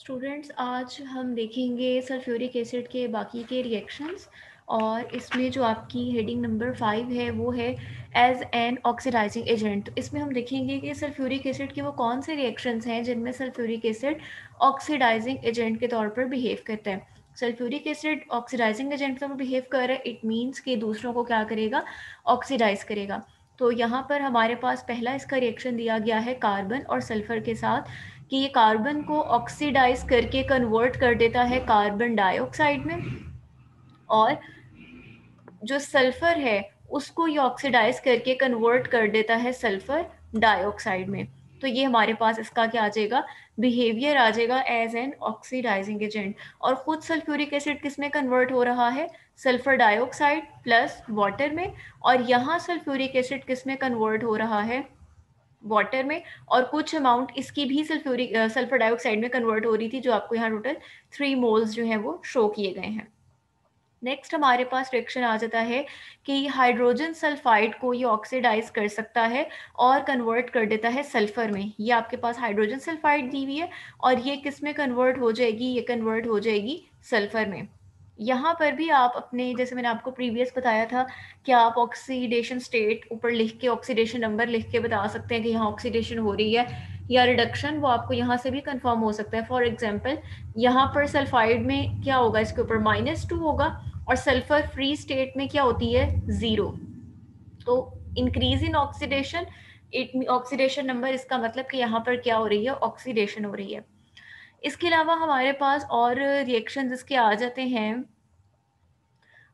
Students, आज हम देखेंगे सल्फ्यूरिक एसिड के बाकी के रिएक्शंस। और इसमें जो आपकी हेडिंग नंबर 5 है वो है एज एन ऑक्सीडाइजिंग एजेंट। तो इसमें हम देखेंगे कि सल्फ्यूरिक एसिड के वो कौन से रिएक्शंस हैं जिनमें सल्फ्यूरिक एसिड ऑक्सीडाइजिंग एजेंट के तौर पर बिहेव करता है। सल्फ्यूरिक एसिड ऑक्सीडाइजिंग एजेंट के तौर पर बिहेव कर रहा है, इट मीन्स कि दूसरों को क्या करेगा, ऑक्सीडाइज करेगा। तो यहाँ पर हमारे पास पहला इसका रिएक्शन दिया गया है कार्बन और सल्फर के साथ, कि ये कार्बन को ऑक्सीडाइज करके कन्वर्ट कर देता है कार्बन डाइऑक्साइड में, और जो सल्फर है उसको ये ऑक्सीडाइज करके कन्वर्ट कर देता है सल्फर डाइऑक्साइड में। तो ये हमारे पास इसका क्या आ जाएगा, बिहेवियर आ जाएगा एज एन ऑक्सीडाइजिंग एजेंट। और खुद सल्फ्यूरिक एसिड किस में कन्वर्ट हो रहा है, सल्फर डाइऑक्साइड प्लस वाटर में। और यहाँ सल्फ्यूरिक एसिड किस में कन्वर्ट हो रहा है, वाटर में। और कुछ अमाउंट इसकी भी सल्फर डाइऑक्साइड में कन्वर्ट हो रही थी, जो आपको यहाँ टोटल 3 मोल्स जो हैं वो शो किए गए हैं। नेक्स्ट हमारे पास रिएक्शन आ जाता है कि हाइड्रोजन सल्फाइड को ये ऑक्सीडाइज कर सकता है और कन्वर्ट कर देता है सल्फर में। ये आपके पास हाइड्रोजन सल्फाइड दी हुई है और ये किस में कन्वर्ट हो जाएगी, ये कन्वर्ट हो जाएगी सल्फर में। यहाँ पर भी आप अपने, जैसे मैंने आपको प्रीवियस बताया था कि आप ऑक्सीडेशन स्टेट ऊपर लिख के, ऑक्सीडेशन नंबर लिख के बता सकते हैं कि यहाँ ऑक्सीडेशन हो रही है या रिडक्शन, वो आपको यहाँ से भी कंफर्म हो सकता है। फॉर एग्जांपल यहाँ पर सल्फाइड में क्या होगा, इसके ऊपर -2 होगा, और सल्फर फ्री स्टेट में क्या होती है, 0। तो increase in oxidation, it oxidation number, इसका मतलब कि यहाँ पर क्या हो रही है, ऑक्सीडेशन हो रही है। इसके अलावा हमारे पास और रिएक्शन इसके आ जाते हैं।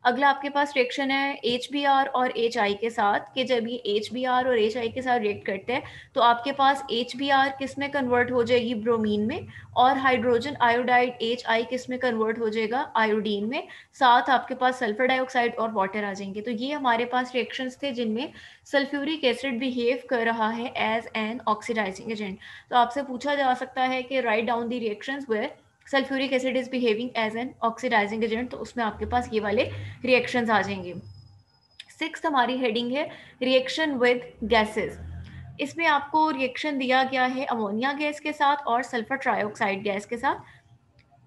अगला आपके पास रिएक्शन है HBr और HI के साथ, कि जब ये HBr और HI के साथ रिएक्ट करते हैं तो आपके पास HBr किस में कन्वर्ट हो जाएगी, ब्रोमीन में, और हाइड्रोजन आयोडाइड HI किस में कन्वर्ट हो जाएगा, आयोडीन में। साथ आपके पास सल्फर डाइऑक्साइड और वाटर आ जाएंगे। तो ये हमारे पास रिएक्शंस थे जिनमें सल्फ्यूरिक एसिड बिहेव कर रहा है एज एन ऑक्सीडाइजिंग एजेंट। तो आपसे पूछा जा सकता है कि write down the reactions where sulphuric acid is behaving as an oxidising agent. तो उसमें आपके पास ये वाले रिएक्शंस आ जाएंगे। 6th हमारी हेडिंग है रिएक्शन विद गैसेस। इसमें आपको रिएक्शन दिया गया है अमोनिया गैस के साथ और सल्फर ट्राइऑक्साइड गैस के साथ।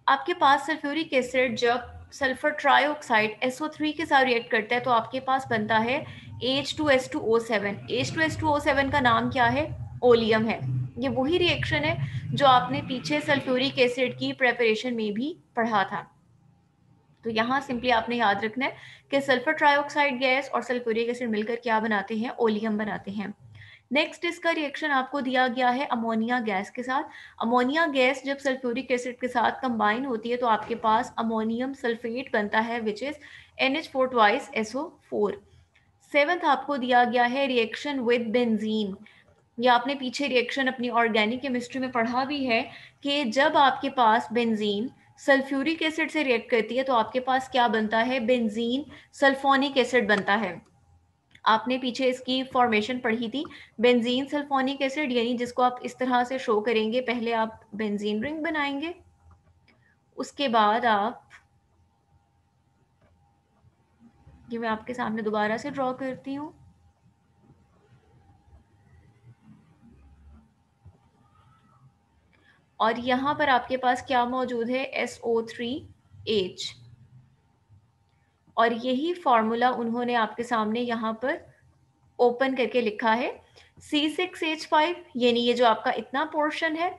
आपके पास सल्फ्यूरिक एसिड जब सल्फर ट्राइऑक्साइड SO3 के साथ रिएक्ट करता है तो आपके पास बनता है H2S2O7। H2S2O7 का नाम क्या है, ओलियम है। ये वही रिएक्शन है जो आपने पीछे सल्फ्यूरिक एसिड की प्रेपरेशन में भी पढ़ा था। तो यहाँ सिंपली आपने याद रखना है कि सल्फर ट्राइऑक्साइड गैस और सल्फ्यूरिक एसिड मिलकर क्या बनाते हैं, ओलियम बनाते हैं। नेक्स्ट इसका रिएक्शन आपको दिया गया है अमोनिया गैस के साथ। अमोनिया गैस जब सल्फ्यूरिक एसिड के साथ कंबाइन होती है तो आपके पास अमोनियम सल्फेट बनता है, which is NH4 twice SO4। 7th आपको दिया गया है रिएक्शन विद बेंजीन। ये आपने पीछे रिएक्शन अपनी ऑर्गेनिक केमिस्ट्री में पढ़ा भी है कि जब आपके पास बेंजीन सल्फ्यूरिक एसिड से रिएक्ट करती है तो आपके पास क्या बनता है, बेंजीन सल्फोनिक एसिड बनता है। आपने पीछे इसकी फॉर्मेशन पढ़ी थी, बेंजीन सल्फोनिक एसिड, यानी जिसको आप इस तरह से शो करेंगे, पहले आप बेंजीन रिंग बनाएंगे, उसके बाद आप, ये मैं आपके सामने दोबारा से ड्रॉ करती हूँ। और यहाँ पर आपके पास क्या मौजूद है, SO3H। और यही फॉर्मूला उन्होंने आपके सामने यहाँ पर ओपन करके लिखा है, C6H5, यानी ये जो आपका इतना पोर्शन है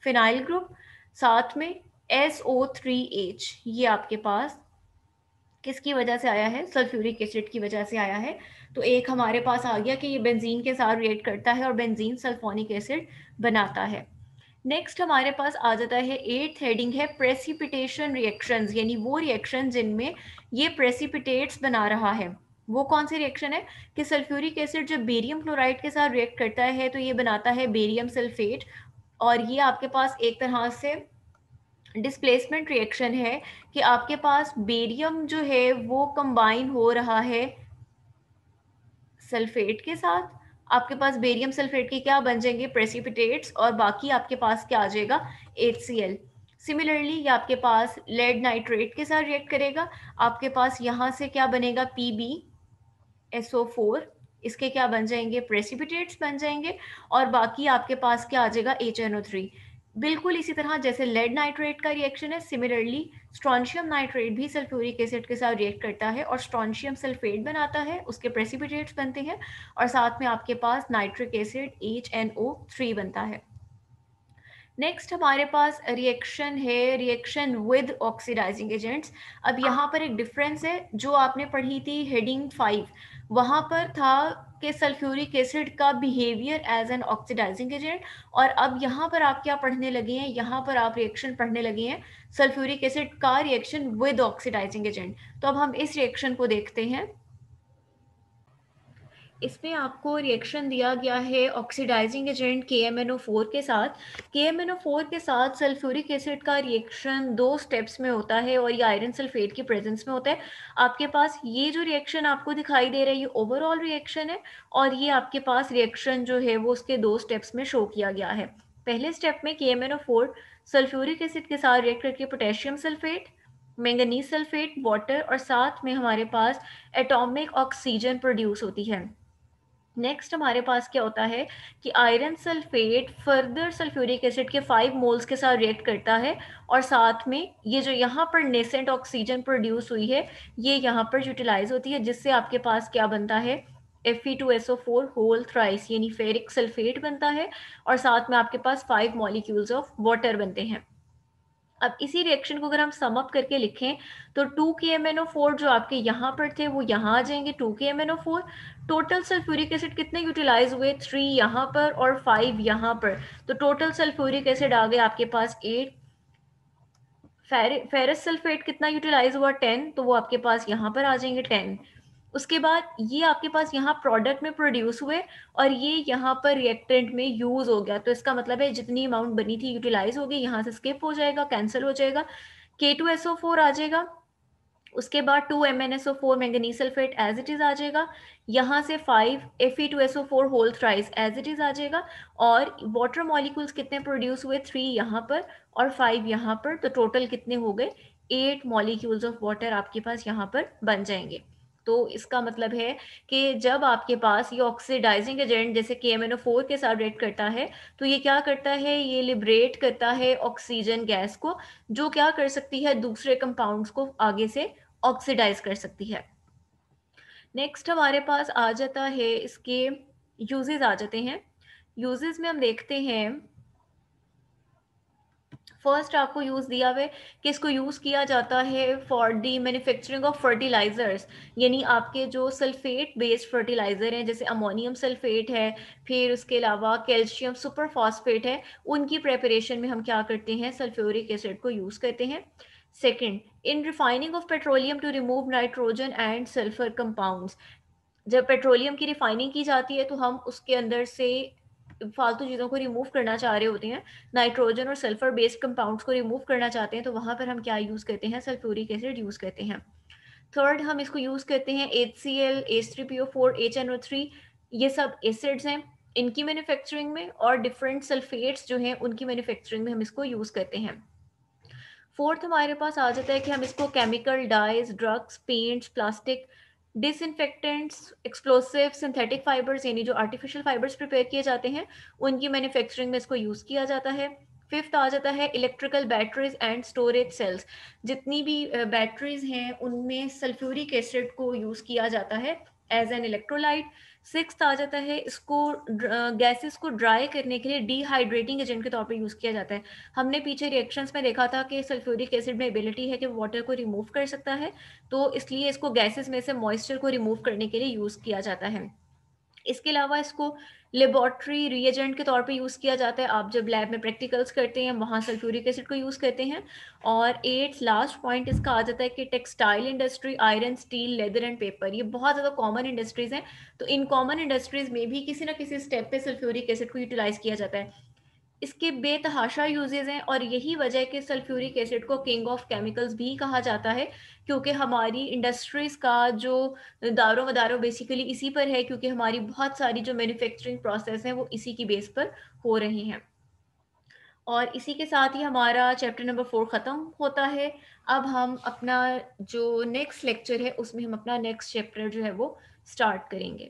फिनाइल ग्रुप, साथ में SO3H, ये आपके पास किसकी वजह से आया है, सल्फ्यूरिक एसिड की वजह से आया है। तो एक हमारे पास आ गया कि ये बेंजीन के साथ रिएक्ट करता है और बेंजीन सल्फोनिक एसिड बनाता है। नेक्स्ट हमारे पास आ जाता है 8th हेडिंग है प्रेसिपिटेशन रिएक्शंस, यानी वो रिएक्शन जिनमें ये प्रेसिपिटेट्स बना रहा है। वो कौन सी रिएक्शन है कि सल्फ्यूरिक एसिड जब बेरियम क्लोराइड के साथ रिएक्ट करता है तो ये बनाता है बेरियम सल्फेट। और ये आपके पास एक तरह से डिस्प्लेसमेंट रिएक्शन है कि आपके पास बेरियम जो है वो कंबाइन हो रहा है सल्फेट के साथ। आपके पास बेरियम सल्फेट के क्या बन जाएंगे, प्रेसिपिटेट्स, और बाकी आपके पास क्या आ जाएगा, HCl। सिमिलरली ये आपके पास लेड नाइट्रेट के साथ रिएक्ट करेगा, आपके पास यहाँ से क्या बनेगा, PbSO4, इसके क्या बन जाएंगे, प्रेसिपिटेट्स बन जाएंगे, और बाकी आपके पास क्या आ जाएगा, HNO3। बिल्कुल इसी तरह जैसे लेड नाइट्रेट का रिएक्शन है, सिमिलरली स्ट्रोंशियम नाइट्रेट भी सल्फ्यूरिक एसिड के साथ रिएक्ट करता है और स्ट्रोंशियम सल्फेट बनाता है, उसके प्रेसिपिटेट्स बनते हैं और साथ में आपके पास नाइट्रिक एसिड HNO3 बनता है। नेक्स्ट हमारे पास रिएक्शन है, रिएक्शन विद ऑक्सीडाइजिंग एजेंट्स। अब यहाँ पर एक डिफरेंस है, जो आपने पढ़ी थी हेडिंग 5, वहाँ पर था कि सल्फ्यूरिक एसिड का behaviour as an oxidising agent, और अब यहाँ पर आप क्या पढ़ने लगे हैं, यहाँ पर आप रिएक्शन पढ़ने लगे हैं सल्फ्यूरिक एसिड का रिएक्शन विद ऑक्सीडाइजिंग एजेंट। तो अब हम इस रिएक्शन को देखते हैं। इसमें आपको रिएक्शन दिया गया है ऑक्सीडाइजिंग एजेंट KMnO4 के साथ। KMnO4 के साथ सल्फ्यूरिक एसिड का रिएक्शन 2 स्टेप्स में होता है और ये आयरन सल्फेट की प्रेजेंस में होता है। आपके पास ये जो रिएक्शन आपको दिखाई दे रहा है ये ओवरऑल रिएक्शन है, और ये आपके पास रिएक्शन जो है वो उसके 2 स्टेप्स में शो किया गया है। पहले स्टेप में KMnO4 सल्फ्यूरिक एसिड के साथ रिएक्ट करके potassium sulphate, manganese sulphate, water और साथ में हमारे पास एटॉमिक ऑक्सीजन प्रोड्यूस होती है। नेक्स्ट हमारे पास क्या होता है कि iron sulphate further sulphuric acid के 5 मोल्स के साथ रिएक्ट करता है और साथ में ये जो यहाँ पर नेसेंट ऑक्सीजन प्रोड्यूस हुई है ये यहाँ पर यूटिलाइज होती है, जिससे आपके पास क्या बनता है Fe2SO4 होल थ्राइस यानी फेरिक सल्फेट बनता है और साथ में आपके पास 5 मॉलिक्यूल्स ऑफ वाटर बनते हैं। अब इसी रिएक्शन को अगर हम सम अप करके लिखें तो 2KMnO4 जो आपके यहाँ पर थे वो यहाँ आ जाएंगे 2KMnO4। टोटल सल्फ्यूरिक एसिड कितने यूटिलाइज हुए, 3 यहाँ पर और 5 यहाँ पर, तो टोटल सल्फ्यूरिक एसिड आ गए आपके पास 8। फेरस सल्फेट कितना यूटिलाइज हुआ, 10, तो वो आपके पास यहाँ पर आ जाएंगे 10। उसके बाद ये आपके पास यहाँ प्रोडक्ट में प्रोड्यूस हुए और ये यहाँ पर रिएक्टेंट में यूज हो गया, तो इसका मतलब है जितनी अमाउंट बनी थी यूटिलाइज हो गई, यहाँ से स्किप हो जाएगा, कैंसिल हो जाएगा, K2SO4 आ जाएगा। उसके बाद 2MnSO4 manganese sulphate as it is आ जाएगा, यहाँ से 5 Fe2SO4 whole thrice as it is आ जाएगा, और वाटर मॉलिक्यूल्स कितने प्रोड्यूस हुए, 3 यहाँ पर और 5 यहाँ पर, तो टोटल कितने हो गए, 8 मॉलिक्यूल्स ऑफ वाटर आपके पास यहाँ पर बन जाएंगे। तो इसका मतलब है कि जब आपके पास ये ऑक्सीडाइजिंग एजेंट जैसे KMnO4 के साथ रिएक्ट करता है तो ये क्या करता है, ये लिबरेट करता है ऑक्सीजन गैस को, जो क्या कर सकती है दूसरे कंपाउंड्स को आगे से ऑक्सीडाइज कर सकती है। नेक्स्ट हमारे पास आ जाता है इसके यूजेस आ जाते हैं। यूजेस में हम देखते हैं, फर्स्ट आपको यूज दिया हुआ है कि इसको यूज किया जाता है for the manufacturing of fertilisers, यानी आपके जो सल्फेट बेस्ड फर्टिलाइजर हैं जैसे अमोनियम सल्फेट है, फिर उसके अलावा कैल्शियम सुपर फॉस्फेट है, उनकी प्रेपरेशन में हम क्या करते हैं, सल्फ्यूरिक एसिड को यूज करते हैं। Second, in refining of petroleum to remove nitrogen and sulphur compounds, जब पेट्रोलियम की रिफाइनिंग की जाती है तो हम उसके अंदर से फालतू चीज़ों को रिमूव करना चाह रहे होते हैं, नाइट्रोजन और सल्फर बेस्ड कंपाउंड्स को रिमूव करना चाहते हैं, तो वहाँ पर हम क्या यूज़ करते हैं, सल्फ्यूरिक एसिड यूज़ करते हैं। थर्ड, हम इसको यूज़ करते हैं HCl, H3PO4, HNO3, ये सब एसिड्स हैं, इनकी मैन्युफैक्चरिंग में, और डिफरेंट सल्फेट्स जो हैं उनकी मैन्युफैक्चरिंग में हम इसको यूज़ करते हैं। फोर्थ हमारे पास आ जाता है कि हम इसको chemical dyes, drugs, paints, plastic, disinfectants, explosive, synthetic fibres यानी जो आर्टिफिशियल फाइबर्स प्रिपेयर किए जाते हैं उनकी मैन्युफैक्चरिंग में इसको यूज़ किया जाता है। फिफ्थ आ जाता है electrical batteries and storage cells, जितनी भी बैटरीज हैं उनमें सल्फ्यूरिक एसिड को यूज़ किया जाता है एज एन इलेक्ट्रोलाइट। सिक्स्थ आ जाता है इसको गैसेस को ड्राई करने के लिए डिहाइड्रेटिंग एजेंट के तौर पर यूज़ किया जाता है। हमने पीछे रिएक्शंस में देखा था कि सल्फ्यूरिक एसिड में एबिलिटी है कि वाटर को रिमूव कर सकता है, तो इसलिए इसको गैसेस में से मॉइस्चर को रिमूव करने के लिए यूज़ किया जाता है। इसके अलावा इसको लेबॉर्ट्री रिएजेंट के तौर पे यूज़ किया जाता है, आप जब लैब में प्रैक्टिकल्स करते हैं वहाँ सल्फ्यूरिक एसिड को यूज़ करते हैं। और एट्थ लास्ट पॉइंट इसका आ जाता है कि textile industry, iron, steel, leather and paper, ये बहुत ज़्यादा कॉमन इंडस्ट्रीज़ हैं, तो इन कॉमन इंडस्ट्रीज़ में भी किसी ना किसी स्टेप पे सल्फ्यूरिक एसिड को यूटिलाइज़ किया जाता है। इसके बेतहाशा यूजेस हैं और यही वजह है कि सल्फ्यूरिक एसिड को किंग ऑफ केमिकल्स भी कहा जाता है, क्योंकि हमारी इंडस्ट्रीज़ का जो दारो मदारो बेसिकली इसी पर है, क्योंकि हमारी बहुत सारी जो मैन्युफैक्चरिंग प्रोसेस है वो इसी की बेस पर हो रही हैं। और इसी के साथ ही हमारा चैप्टर नंबर 4 ख़त्म होता है। अब हम अपना जो नेक्स्ट लेक्चर है उसमें हम अपना नेक्स्ट चैप्टर जो है वो स्टार्ट करेंगे।